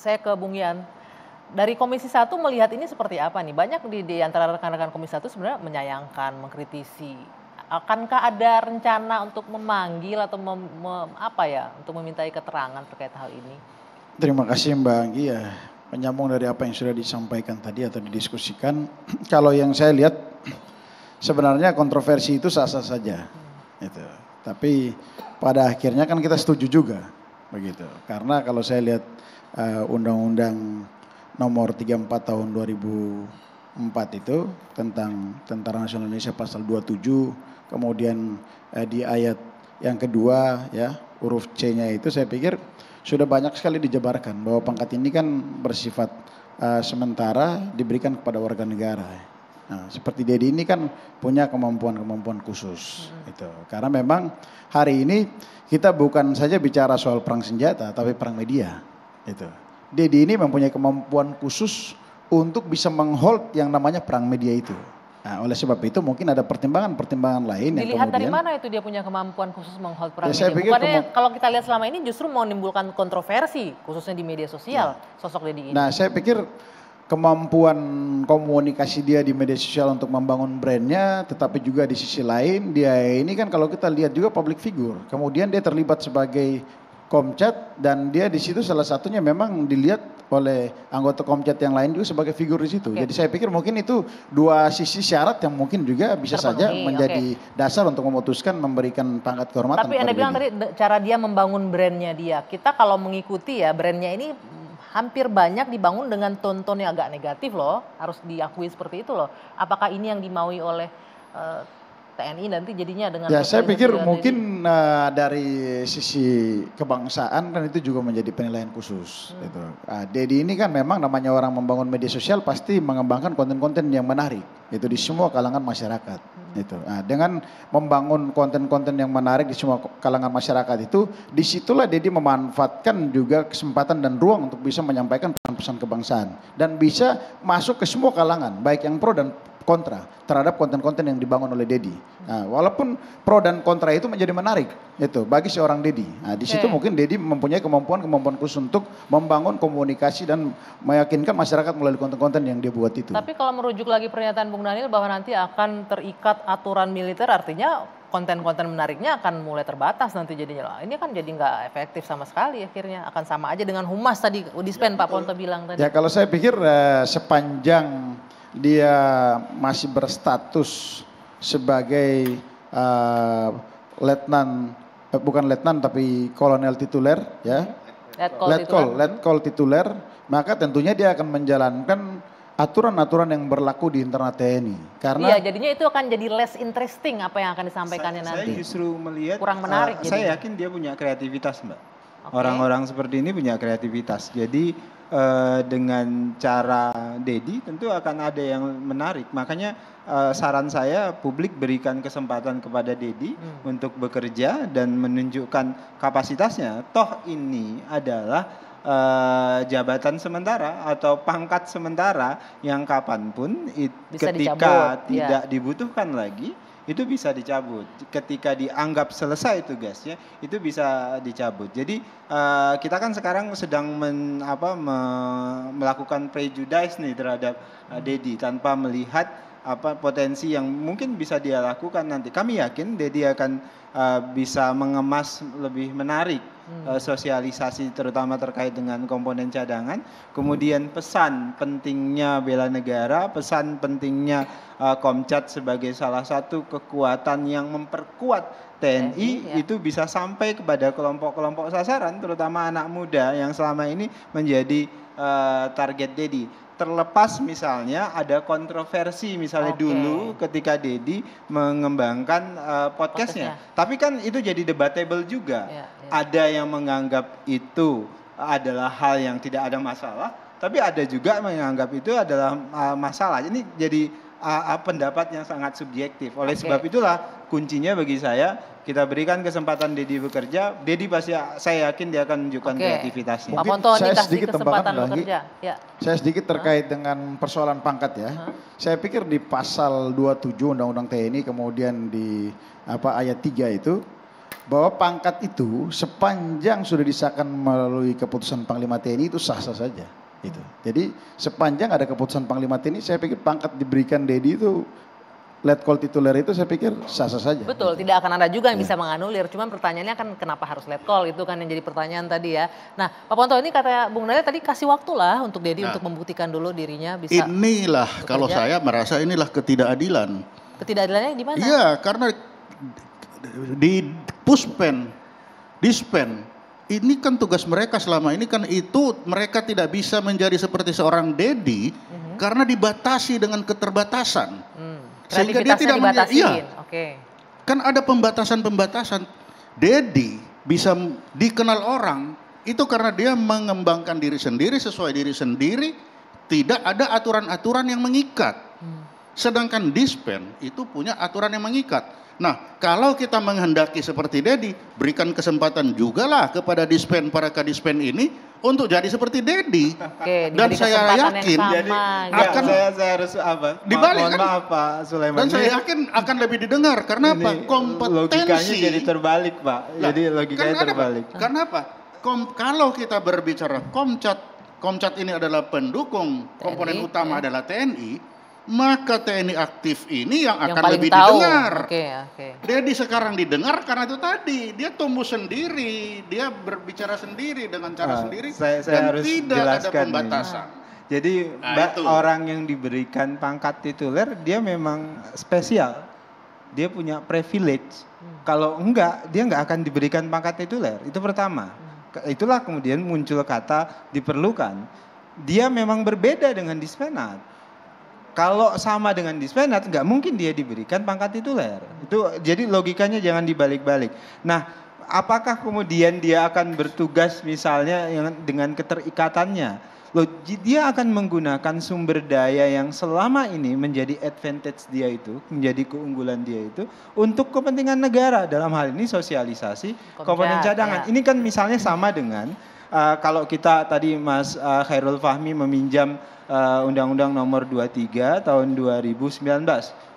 saya ke Bung Yan. Dari Komisi 1 melihat ini seperti apa nih? Banyak di antara rekan-rekan Komisi 1 sebenarnya menyayangkan, mengkritisi. Akankah ada rencana untuk memanggil atau untuk memintai keterangan terkait hal ini? Terima kasih Mbak Anggi ya. Menyambung dari apa yang sudah disampaikan tadi atau didiskusikan. Kalau yang saya lihat sebenarnya kontroversi itu sah-sah saja. Gitu. Tapi pada akhirnya kan kita setuju juga. Begitu. Karena kalau saya lihat Undang-Undang Nomor 34 Tahun 2004 itu tentang Tentara Nasional Indonesia pasal 27, kemudian di ayat yang kedua ya huruf C-nya itu saya pikir sudah banyak sekali dijabarkan bahwa pangkat ini kan bersifat sementara diberikan kepada warga negara. Nah, seperti Dedi ini kan punya kemampuan khusus itu. Karena memang hari ini kita bukan saja bicara soal perang senjata tapi perang media itu. Dedi ini mempunyai kemampuan khusus untuk bisa menghold yang namanya perang media itu. Nah, oleh sebab itu mungkin ada pertimbangan-pertimbangan lain yang dilihat kemudian. Dari mana itu dia punya kemampuan khusus menghold perang ya, media? Bukannya kalau kita lihat selama ini justru menimbulkan kontroversi khususnya di media sosial sosok Dedi ini. Nah, saya pikir kemampuan komunikasi dia di media sosial untuk membangun brandnya, tetapi juga di sisi lain dia ini kan kalau kita lihat juga public figure. Kemudian dia terlibat sebagai Komcat dan dia di situ salah satunya memang dilihat oleh anggota Komcat yang lain juga sebagai figur di situ. Jadi saya pikir mungkin itu dua sisi syarat yang mungkin juga bisa saja menjadi dasar untuk memutuskan memberikan pangkat kehormatan. Tapi Anda bilang tadi cara dia membangun brandnya dia. Kita kalau mengikuti ya brandnya ini hampir banyak dibangun dengan ton-ton yang agak negatif loh. Harus diakui seperti itu loh. Apakah ini yang dimaui oleh TNI nanti jadinya dengan saya pikir mungkin dari sisi kebangsaan kan itu juga menjadi penilaian khusus. Gitu. Dedi ini kan memang namanya orang membangun media sosial pasti mengembangkan konten-konten yang menarik itu di semua kalangan masyarakat. Gitu. Dengan membangun konten-konten yang menarik di semua kalangan masyarakat itu, disitulah Dedi memanfaatkan juga kesempatan dan ruang untuk bisa menyampaikan pesan-pesan kebangsaan dan bisa masuk ke semua kalangan, baik yang pro dan kontra terhadap konten-konten yang dibangun oleh Dedi. Nah, walaupun pro dan kontra itu menjadi menarik itu bagi seorang Dedi. Nah, di situ mungkin Dedi mempunyai kemampuan khusus untuk membangun komunikasi dan meyakinkan masyarakat melalui konten-konten yang dia buat itu. Tapi kalau merujuk lagi pernyataan Bung Daniel bahwa nanti akan terikat aturan militer, artinya konten-konten menariknya akan mulai terbatas nanti jadinya. Ini kan jadi nggak efektif sama sekali akhirnya. Akan sama aja dengan humas tadi, Udispen Pak Ponto bilang tadi. Ya kalau saya pikir sepanjang dia masih berstatus sebagai letnan, bukan letnan tapi kolonel tituler ya, letkol tituler, maka tentunya dia akan menjalankan aturan-aturan yang berlaku di internal TNI. Karena jadinya itu akan jadi less interesting apa yang akan disampaikannya nanti. Saya justru melihat, kurang menarik. Saya yakin dia punya kreativitas, Mbak. Orang-orang seperti ini punya kreativitas. Jadi dengan cara Dedi tentu akan ada yang menarik. Makanya saran saya publik berikan kesempatan kepada Dedi untuk bekerja dan menunjukkan kapasitasnya. Toh ini adalah jabatan sementara atau pangkat sementara yang kapanpun ketika tidak dibutuhkan lagi itu bisa dicabut. Ketika dianggap selesai tugasnya itu bisa dicabut. Jadi kita kan sekarang sedang melakukan prejudice nih terhadap Dedi tanpa melihat potensi yang mungkin bisa dia lakukan nanti. Kami yakin Dedi akan bisa mengemas lebih menarik sosialisasi terutama terkait dengan komponen cadangan, kemudian pesan pentingnya bela negara, pesan pentingnya Komcat sebagai salah satu kekuatan yang memperkuat TNI itu bisa sampai kepada kelompok-kelompok sasaran terutama anak muda yang selama ini menjadi target Dedi. Terlepas misalnya ada kontroversi misalnya dulu ketika Dedi mengembangkan podcastnya. Tapi kan itu jadi debatable juga. Ada yang menganggap itu adalah hal yang tidak ada masalah. Tapi ada juga yang menganggap itu adalah masalah. Ini jadi pendapat yang sangat subjektif. Oleh sebab itulah kuncinya bagi saya kita berikan kesempatan Dedi bekerja. Dedi pasti saya yakin dia akan menunjukkan kreativitasnya. Mungkin saya sedikit tambahkan lagi. Saya sedikit terkait dengan persoalan pangkat ya. Saya pikir di pasal 27 Undang-Undang TNI kemudian di ayat 3 itu bahwa pangkat itu sepanjang sudah disahkan melalui keputusan Panglima TNI itu sah-sah saja. Gitu. Jadi sepanjang ada keputusan Panglima TNI, saya pikir pangkat diberikan Dedi itu, letkol tituler itu saya pikir sah-sah saja. Betul, gitu. tidak akan ada juga yang bisa menganulir. Cuman pertanyaannya kan kenapa harus letkol, itu kan yang jadi pertanyaan tadi ya. Nah Pak Ponto, ini kata Bung Daniel tadi kasih waktu lah untuk Dedi untuk membuktikan dulu dirinya bisa. Inilah kalau saya merasa inilah ketidakadilan. Ketidakadilannya di mana? Iya, karena di Puspen, Dispen, ini kan tugas mereka selama ini kan itu mereka tidak bisa menjadi seperti seorang Dedi karena dibatasi dengan keterbatasan. Sehingga dia tidak dibatasin. Oke. Kan ada pembatasan-pembatasan. Dedi bisa dikenal orang itu karena dia mengembangkan diri sendiri sesuai diri sendiri, tidak ada aturan-aturan yang mengikat. Sedangkan Dispen itu punya aturan yang mengikat. Nah, kalau kita menghendaki seperti Dedi, berikan kesempatan juga lah kepada Dispen, para kadispen ini untuk jadi seperti Dedi. Oke, dan saya yakin akan saya harus apa? Dibalik kan? Maaf Pak Sulaiman. Dan saya yakin akan lebih didengar. Karena apa? Kompetensi. Logikanya jadi terbalik Pak. Jadi logikanya terbalik. Karena apa? Kalau kita berbicara Komcat ini adalah pendukung, komponen utama adalah TNI. Maka TNI aktif ini yang akan lebih didengar. Dedi sekarang didengar karena itu tadi dia tumbuh sendiri, dia berbicara sendiri dengan cara sendiri saya dan harus tidak ada jelaskan pembatasan. Jadi orang yang diberikan pangkat tituler dia memang spesial, dia punya privilege. Kalau enggak, dia enggak akan diberikan pangkat tituler. Itu pertama. Itulah kemudian muncul kata diperlukan. Dia memang berbeda dengan Dispenat. Kalau sama dengan Dispenat, nggak mungkin dia diberikan pangkat tituler. Itu jadi logikanya jangan dibalik-balik. Nah, apakah kemudian dia akan bertugas misalnya dengan keterikatannya? Loh, dia akan menggunakan sumber daya yang selama ini menjadi advantage dia itu, menjadi keunggulan dia itu untuk kepentingan negara. Dalam hal ini sosialisasi komponen cadangan. Ini kan misalnya sama dengan kalau kita tadi Mas Khairul Fahmi meminjam Undang-Undang Nomor 23 Tahun 2019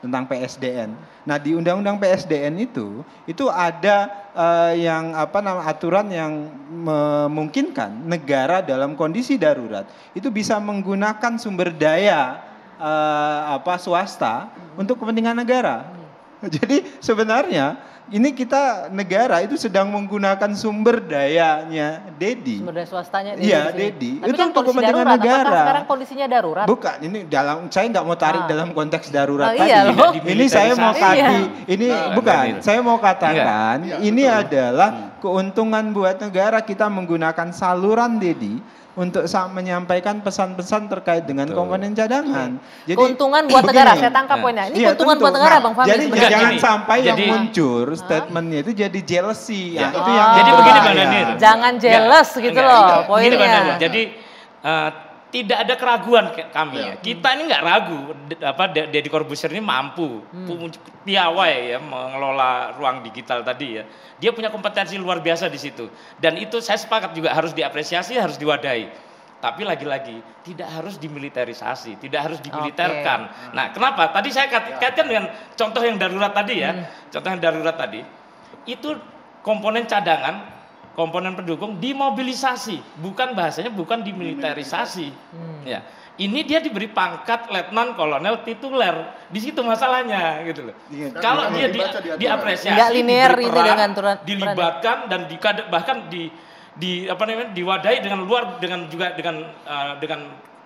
tentang PSDN. Nah di Undang-Undang PSDN itu ada aturan yang memungkinkan negara dalam kondisi darurat itu bisa menggunakan sumber daya swasta untuk kepentingan negara. Jadi sebenarnya ini kita negara itu sedang menggunakan sumber dayanya Dedi. Sumber daya swastanya Dedi. Iya, Dedi. Tapi itu kan untuk kepentingan negara. Apakah sekarang kondisinya darurat? Bukan, ini saya nggak mau tarik dalam konteks darurat tadi. Iya loh. Ini saya mau saya mau katakan ini adalah keuntungan buat negara kita menggunakan saluran Dedi untuk menyampaikan pesan-pesan terkait dengan komponen cadangan. Jadi keuntungan buat negara, saya tangkap poinnya. Ini keuntungan buat negara, Bang Fahmi. Jadi jangan sampai yang muncul statementnya itu jadi jealousy. Ya. Itu yang jadi begini Bang Daniel. Jangan jealous gitu loh poinnya. Jadi tidak ada keraguan kami ya. Kita ini nggak ragu Deddy Corbuzier ini mampu piawai ya mengelola ruang digital tadi ya. Dia punya kompetensi luar biasa di situ. Dan itu saya sepakat juga harus diapresiasi, harus diwadahi. Tapi lagi-lagi tidak harus dimiliterisasi, tidak harus dimiliterkan. Nah, kenapa? Tadi saya kaitkan dengan contoh yang darurat tadi ya. Contoh yang darurat tadi. Itu komponen cadangan, komponen pendukung dimobilisasi, bukan dimiliterisasi. Ya. Ini dia diberi pangkat letnan kolonel tituler. Di situ masalahnya gitu loh. Kalau dia diapresiasi, enggak linear ini dengan dilibatkan dan bahkan diwadahi dengan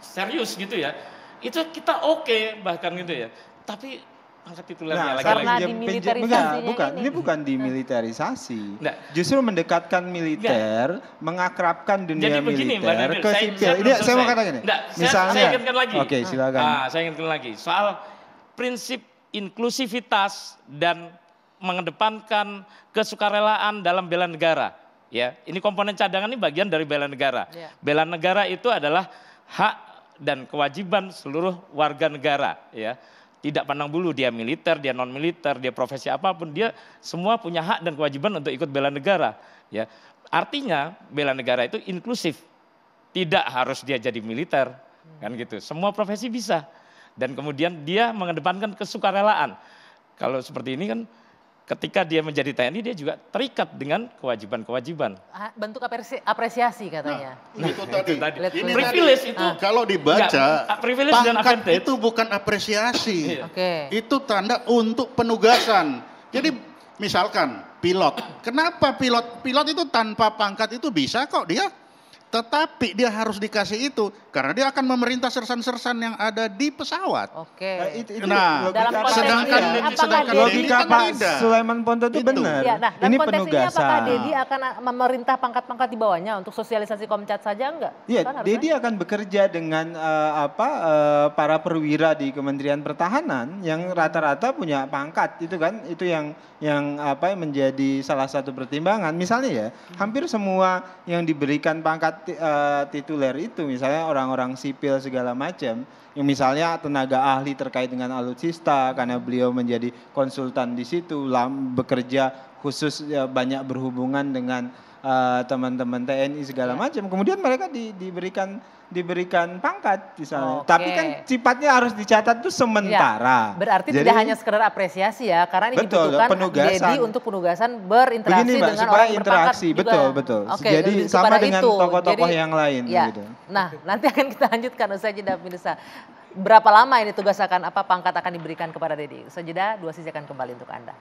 serius gitu ya. Itu kita oke bahkan gitu ya. Tapi pangkat titulernya karena dimiliterisasinya ini bukan dimiliterisasi. Justru mendekatkan militer, mengakrabkan dunia militer ke sipil. Ini saya mau katakan ini. Misalnya, saya ingatkan lagi. Oke, silakan. Saya ingatkan lagi soal prinsip inklusivitas dan mengedepankan kesukarelaan dalam bela negara. Ya, ini komponen cadangan ini bagian dari bela negara. Bela negara itu adalah hak dan kewajiban seluruh warga negara. Ya. Tidak pandang bulu dia militer, dia non militer, dia profesi apapun, dia semua punya hak dan kewajiban untuk ikut bela negara. Ya, artinya bela negara itu inklusif, tidak harus dia jadi militer, kan gitu. Semua profesi bisa, dan kemudian dia mengedepankan kesukarelaan. Kalau seperti ini kan ketika dia menjadi TNI dia juga terikat dengan kewajiban-kewajiban. Bentuk apresiasi katanya. Itu tadi. Lihat Ini privilege tadi, itu kalau dibaca, privilege dan pangkat advantage itu bukan apresiasi. Oke. Itu tanda untuk penugasan. Jadi misalkan pilot, kenapa pilot itu tanpa pangkat itu bisa kok dia? Tetapi dia harus dikasih itu karena dia akan memerintah sersan-sersan yang ada di pesawat. Oke. Nah, Dalam konteks sedangkan ini, apakah sedangkan Dedi logika kan Pak tidak. Sulaiman Ponto itu Itu. benar. Ya, nah, dalam Ini konteks ini apakah penugasan. Dedi akan memerintah pangkat-pangkat di bawahnya untuk sosialisasi Komcat saja enggak? Iya, Kan harusnya. Dedi akan bekerja dengan para perwira di Kementerian Pertahanan yang rata-rata punya pangkat itu kan, itu yang menjadi salah satu pertimbangan. Misalnya ya, hampir semua yang diberikan pangkat tituler itu, misalnya orang-orang sipil segala macam, yang misalnya tenaga ahli terkait dengan alutsista karena beliau menjadi konsultan di situ, bekerja khusus banyak berhubungan dengan teman-teman TNI segala macam. Kemudian mereka diberikan pangkat misalnya. Oke. Tapi kan sifatnya harus dicatat itu sementara. Ya, berarti Jadi, tidak hanya sekedar apresiasi ya, karena ini betul, dibutuhkan penugasan. Dedi untuk penugasan berinteraksi begini Mbak, dengan supaya orang interaksi, berpangkat betul. juga. Oke, Jadi lebih sama kepada dengan itu. tokoh-tokoh Jadi, yang lain ya. gitu. Nah, nanti akan kita lanjutkan usai jeda pemirsa. Berapa lama ini tugas pangkat akan diberikan kepada Dedi? Usai jeda, dua sisi akan kembali untuk Anda.